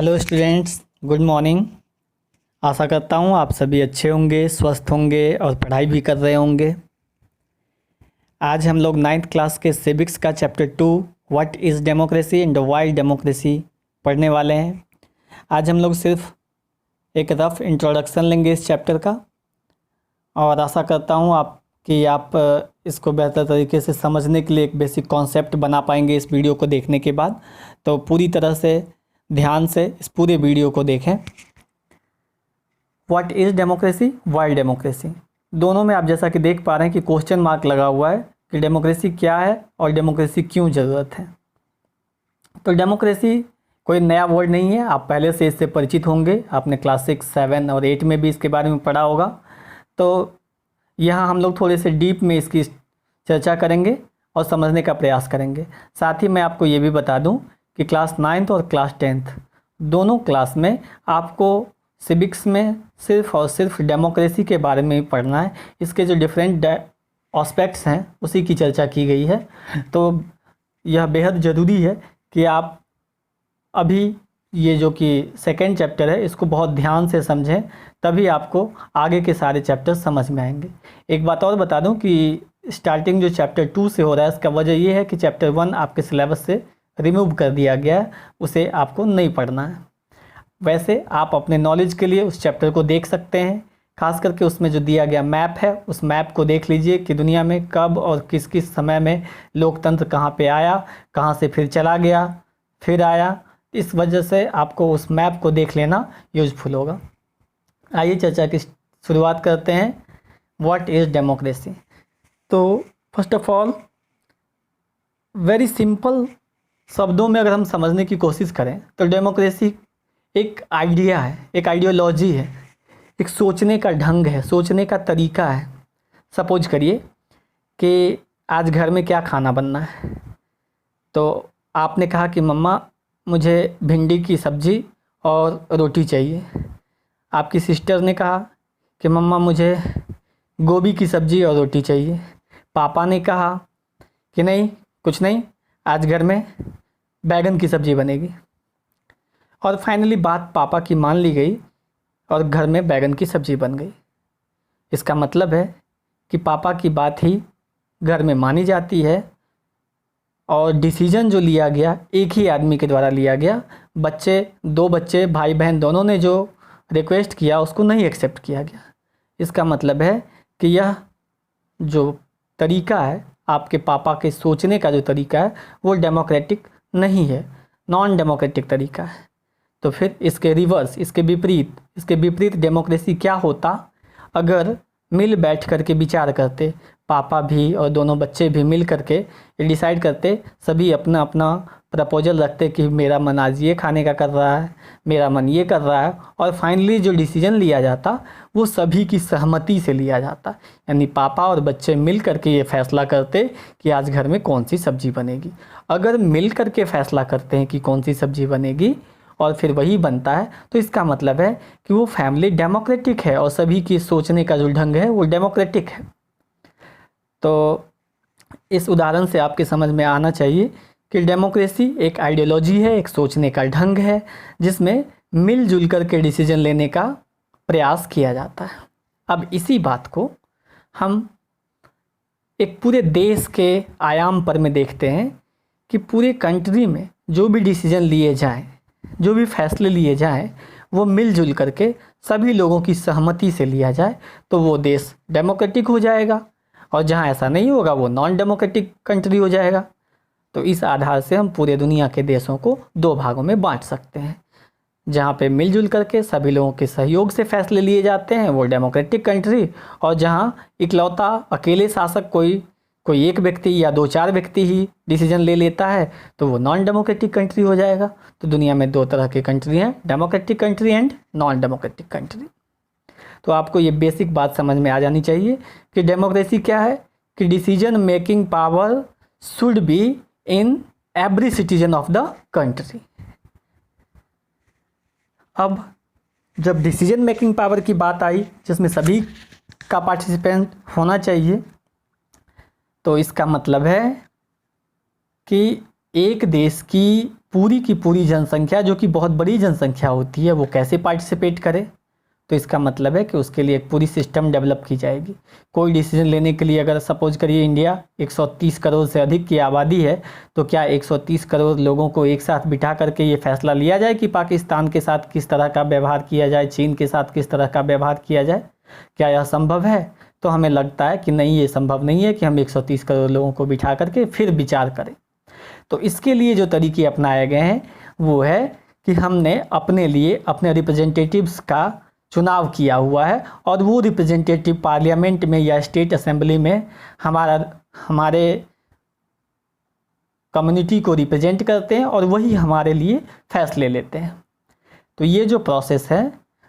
Hello students, good morning. आशा करता हूँ आप सभी अच्छे होंगे, स्वस्थ होंगे और पढ़ाई भी कर रहे होंगे। आज हम लोग 9th क्लास के सिविक्स का chapter 2 what is democracy and Y democracy पढ़ने वाले हैं। आज हम लोग सिर्फ एक रफ़ इंट्रोडक्शन लेंगे इस चैप्टर का और आशा करता हूँ आप इसको बेहतर तरीके से समझने के लिए एक बेसिक कॉन्सेप्ट बना पाएंगे इस वीडियो को देखने के बाद। तो पूरी तरह से ध्यान से इस पूरे वीडियो को देखें। What is democracy, Y democracy, दोनों में आप जैसा कि देख पा रहे हैं कि क्वेश्चन मार्क लगा हुआ है कि डेमोक्रेसी क्या है और डेमोक्रेसी क्यों ज़रूरत है। तो डेमोक्रेसी कोई नया वर्ड नहीं है, आप पहले से इससे परिचित होंगे। आपने क्लास 6, 7 और 8 में भी इसके बारे में पढ़ा होगा। तो यहाँ हम लोग थोड़े से डीप में इसकी चर्चा करेंगे और समझने का प्रयास करेंगे। साथ ही मैं आपको ये भी बता दूं कि क्लास 9th और क्लास 10th दोनों क्लास में आपको सिविक्स में सिर्फ और सिर्फ डेमोक्रेसी के बारे में ही पढ़ना है। इसके जो डिफरेंट एस्पेक्ट्स हैं उसी की चर्चा की गई है। तो यह बेहद ज़रूरी है कि आप अभी ये जो कि सेकेंड चैप्टर है इसको बहुत ध्यान से समझें, तभी आपको आगे के सारे चैप्टर समझ में आएंगे। एक बात और बता दूं कि स्टार्टिंग जो चैप्टर 2 से हो रहा है इसका वजह ये है कि चैप्टर 1 आपके सिलेबस से रिमूव कर दिया गया है, उसे आपको नहीं पढ़ना है। वैसे आप अपने नॉलेज के लिए उस चैप्टर को देख सकते हैं, खास करके उसमें जो दिया गया मैप है उस मैप को देख लीजिए कि दुनिया में कब और किस किस समय में लोकतंत्र कहाँ पे आया, कहाँ से फिर चला गया, फिर आया। इस वजह से आपको उस मैप को देख लेना यूजफुल होगा। आइए चर्चा की शुरुआत करते हैं। What is democracy. तो first of all very simple शब्दों में अगर हम समझने की कोशिश करें तो डेमोक्रेसी एक आइडिया है, एक आइडियोलॉजी है, एक सोचने का ढंग है, सोचने का तरीका है। सपोज करिए कि आज घर में क्या खाना बनना है, तो आपने कहा कि मम्मा मुझे भिंडी की सब्ज़ी और रोटी चाहिए। आपकी सिस्टर ने कहा कि मम्मा मुझे गोभी की सब्ज़ी और रोटी चाहिए। पापा ने कहा कि नहीं कुछ नहीं, आज घर में बैगन की सब्ज़ी बनेगी। और फाइनली बात पापा की मान ली गई और घर में बैगन की सब्ज़ी बन गई। इसका मतलब है कि पापा की बात ही घर में मानी जाती है और डिसीजन जो लिया गया एक ही आदमी के द्वारा लिया गया। दो बच्चे भाई बहन दोनों ने जो रिक्वेस्ट किया उसको नहीं एक्सेप्ट किया गया। इसका मतलब है कि यह जो तरीका है, आपके पापा के सोचने का जो तरीका है वो डेमोक्रेटिक नहीं है, नॉन डेमोक्रेटिक तरीका है। तो फिर इसके रिवर्स, इसके विपरीत डेमोक्रेसी क्या होता अगर मिल बैठ कर के विचार करते, पापा भी और दोनों बच्चे भी मिल करके ये डिसाइड करते, सभी अपना अपना प्रपोजल रखते कि मेरा मन आज ये खाने का कर रहा है, मेरा मन ये कर रहा है, और फाइनली जो डिसीजन लिया जाता वो सभी की सहमति से लिया जाता। यानी पापा और बच्चे मिल करके ये फैसला करते कि आज घर में कौन सी सब्ज़ी बनेगी। अगर मिल करके फैसला करते हैं कि कौन सी सब्ज़ी बनेगी और फिर वही बनता है तो इसका मतलब है कि वो फैमिली डेमोक्रेटिक है और सभी की सोचने का जो ढंग है वो डेमोक्रेटिक है। तो इस उदाहरण से आपके समझ में आना चाहिए कि डेमोक्रेसी एक आइडियोलॉजी है, एक सोचने का ढंग है जिसमें मिलजुल कर के डिसीजन लेने का प्रयास किया जाता है। अब इसी बात को हम एक पूरे देश के आयाम पर में देखते हैं कि पूरे कंट्री में जो भी डिसीजन लिए जाएं, जो भी फैसले लिए जाएं, वो मिलजुल करके सभी लोगों की सहमति से लिया जाए तो वो देश डेमोक्रेटिक हो जाएगा, और जहां ऐसा नहीं होगा वो नॉन डेमोक्रेटिक कंट्री हो जाएगा। तो इस आधार से हम पूरे दुनिया के देशों को दो भागों में बांट सकते हैं। जहां पे मिलजुल करके सभी लोगों के सहयोग से फैसले लिए जाते हैं वो डेमोक्रेटिक कंट्री, और जहां इकलौता अकेले शासक कोई एक व्यक्ति या 2-4 व्यक्ति ही डिसीजन ले लेता है तो वो नॉन डेमोक्रेटिक कंट्री हो जाएगा। तो दुनिया में दो तरह की कंट्री हैं, democratic country and non democratic country. तो आपको ये बेसिक बात समझ में आ जानी चाहिए कि डेमोक्रेसी क्या है, कि decision making power should be in every citizen of the country. अब जब डिसीजन मेकिंग पावर की बात आई जिसमें सभी का पार्टिसिपेंट होना चाहिए, तो इसका मतलब है कि एक देश की पूरी जनसंख्या, जो कि बहुत बड़ी जनसंख्या होती है, वो कैसे पार्टिसिपेट करे। तो इसका मतलब है कि उसके लिए एक पूरी सिस्टम डेवलप की जाएगी। कोई डिसीजन लेने के लिए, अगर सपोज करिए इंडिया 130 करोड़ से अधिक की आबादी है, तो क्या 130 करोड़ लोगों को एक साथ बिठा करके ये फैसला लिया जाए कि पाकिस्तान के साथ किस तरह का व्यवहार किया जाए, चीन के साथ किस तरह का व्यवहार किया जाए? क्या यह संभव है? तो हमें लगता है कि नहीं, ये संभव नहीं है कि हम 130 करोड़ लोगों को बिठा करके फिर विचार करें। तो इसके लिए जो तरीके अपनाए गए हैं वो है कि हमने अपने लिए अपने रिप्रेजेंटेटिव्स का चुनाव किया हुआ है, और वो रिप्रेजेंटेटिव पार्लियामेंट में या स्टेट असेंबली में हमारे कम्युनिटी को रिप्रेजेंट करते हैं और वही हमारे लिए फैसले लेते हैं। तो ये जो प्रोसेस है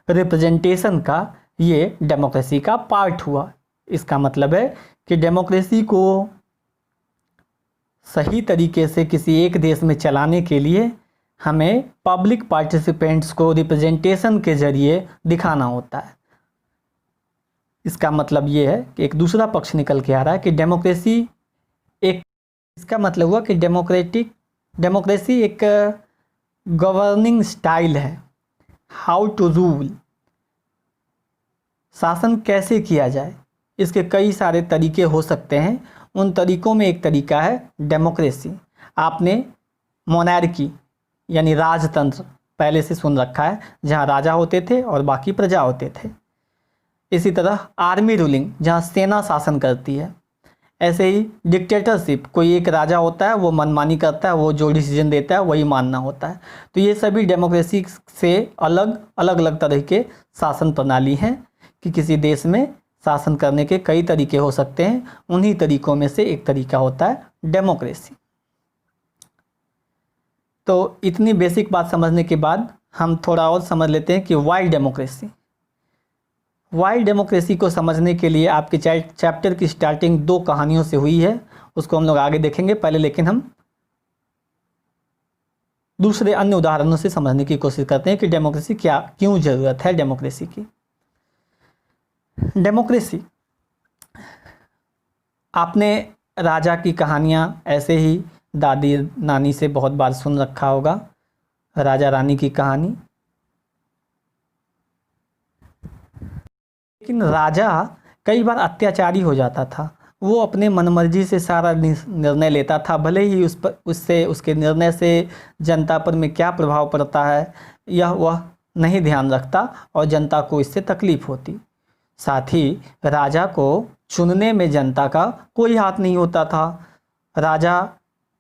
रिप्रेजेंटेशन का, ये डेमोक्रेसी का पार्ट हुआ। इसका मतलब है कि डेमोक्रेसी को सही तरीके से किसी एक देश में चलाने के लिए हमें पब्लिक पार्टिसिपेंट्स को रिप्रेजेंटेशन के जरिए दिखाना होता है। इसका मतलब ये है कि एक दूसरा पक्ष निकल के आ रहा है कि डेमोक्रेसी एक, इसका मतलब हुआ कि डेमोक्रेसी एक गवर्निंग स्टाइल है, हाउ टू रूल, शासन कैसे किया जाए। इसके कई सारे तरीके हो सकते हैं। उन तरीकों में एक तरीका है डेमोक्रेसी। आपने मोनार्की यानी राजतंत्र पहले से सुन रखा है, जहाँ राजा होते थे और बाकी प्रजा होते थे। इसी तरह आर्मी रूलिंग, जहाँ सेना शासन करती है। ऐसे ही डिक्टेटरशिप, कोई एक राजा होता है, वो मनमानी करता है, वो जो डिसीजन देता है वही मानना होता है। तो ये सभी डेमोक्रेसी से अलग अलग तरह के शासन प्रणाली हैं कि किसी देश में शासन करने के कई तरीके हो सकते हैं। उन्हीं तरीकों में से एक तरीका होता है डेमोक्रेसी। तो इतनी बेसिक बात समझने के बाद हम थोड़ा और समझ लेते हैं कि वाई डेमोक्रेसी। वाई डेमोक्रेसी को समझने के लिए आपके चैप्टर की स्टार्टिंग 2 कहानियों से हुई है, उसको हम लोग आगे देखेंगे पहले, लेकिन हम दूसरे अन्य उदाहरणों से समझने की कोशिश करते हैं कि डेमोक्रेसी क्यों ज़रूरत है डेमोक्रेसी की। डेमोक्रेसी, आपने राजा की कहानियाँ ऐसे ही दादी नानी से बहुत बार सुन रखा होगा, राजा रानी की कहानी। लेकिन राजा कई बार अत्याचारी हो जाता था। वो अपने मनमर्जी से सारा निर्णय लेता था, भले ही उसके निर्णय से जनता पर में क्या प्रभाव पड़ता है यह वह नहीं ध्यान रखता और जनता को इससे तकलीफ होती। साथ ही राजा को चुनने में जनता का कोई हाथ नहीं होता था। राजा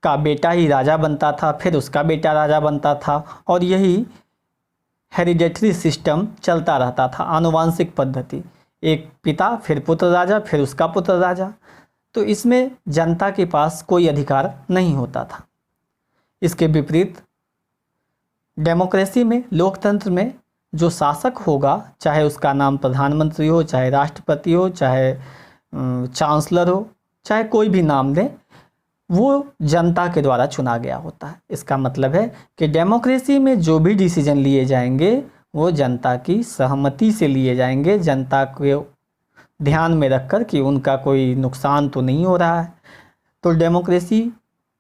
का बेटा ही राजा बनता था, फिर उसका बेटा राजा बनता था, और यही हेरिडेटरी सिस्टम चलता रहता था, आनुवांशिक पद्धति। एक पिता, फिर पुत्र राजा, फिर उसका पुत्र राजा। तो इसमें जनता के पास कोई अधिकार नहीं होता था। इसके विपरीत डेमोक्रेसी में, लोकतंत्र में जो शासक होगा, चाहे उसका नाम प्रधानमंत्री हो, चाहे राष्ट्रपति हो, चाहे चांसलर हो, चाहे कोई भी नाम दें, वो जनता के द्वारा चुना गया होता है। इसका मतलब है कि डेमोक्रेसी में जो भी डिसीजन लिए जाएंगे वो जनता की सहमति से लिए जाएंगे, जनता को ध्यान में रखकर कि उनका कोई नुकसान तो नहीं हो रहा है। तो डेमोक्रेसी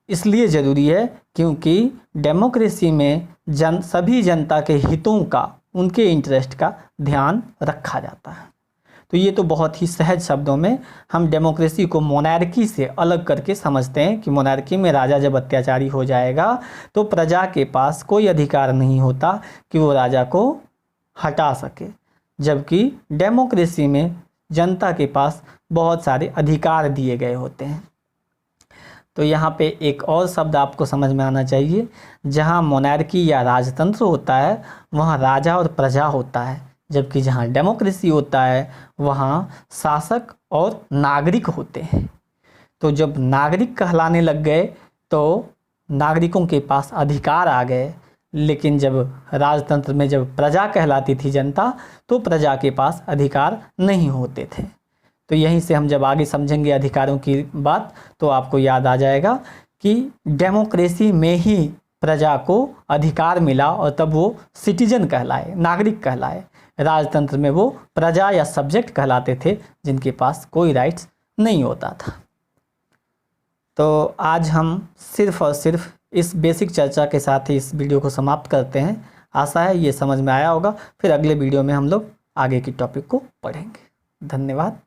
इसलिए ज़रूरी है क्योंकि डेमोक्रेसी में सभी जनता के हितों का, उनके इंटरेस्ट का ध्यान रखा जाता है। तो ये तो बहुत ही सहज शब्दों में हम डेमोक्रेसी को मोनार्की से अलग करके समझते हैं कि मोनार्की में राजा जब अत्याचारी हो जाएगा तो प्रजा के पास कोई अधिकार नहीं होता कि वो राजा को हटा सके, जबकि डेमोक्रेसी में जनता के पास बहुत सारे अधिकार दिए गए होते हैं। तो यहाँ पे एक और शब्द आपको समझ में आना चाहिए, जहाँ मोनार्की या राजतंत्र होता है वहाँ राजा और प्रजा होता है, जबकि जहाँ डेमोक्रेसी होता है वहाँ शासक और नागरिक होते हैं। तो जब नागरिक कहलाने लग गए तो नागरिकों के पास अधिकार आ गए, लेकिन जब राजतंत्र में जब प्रजा कहलाती थी जनता, तो प्रजा के पास अधिकार नहीं होते थे। तो यहीं से हम जब आगे समझेंगे अधिकारों की बात तो आपको याद आ जाएगा कि डेमोक्रेसी में ही प्रजा को अधिकार मिला और तब वो सिटीजन कहलाए, नागरिक कहलाए। राजतंत्र में वो प्रजा या सब्जेक्ट कहलाते थे जिनके पास कोई राइट्स नहीं होता था। तो आज हम सिर्फ और सिर्फ इस बेसिक चर्चा के साथ ही इस वीडियो को समाप्त करते हैं। आशा है ये समझ में आया होगा। फिर अगले वीडियो में हम लोग आगे की टॉपिक को पढ़ेंगे। धन्यवाद।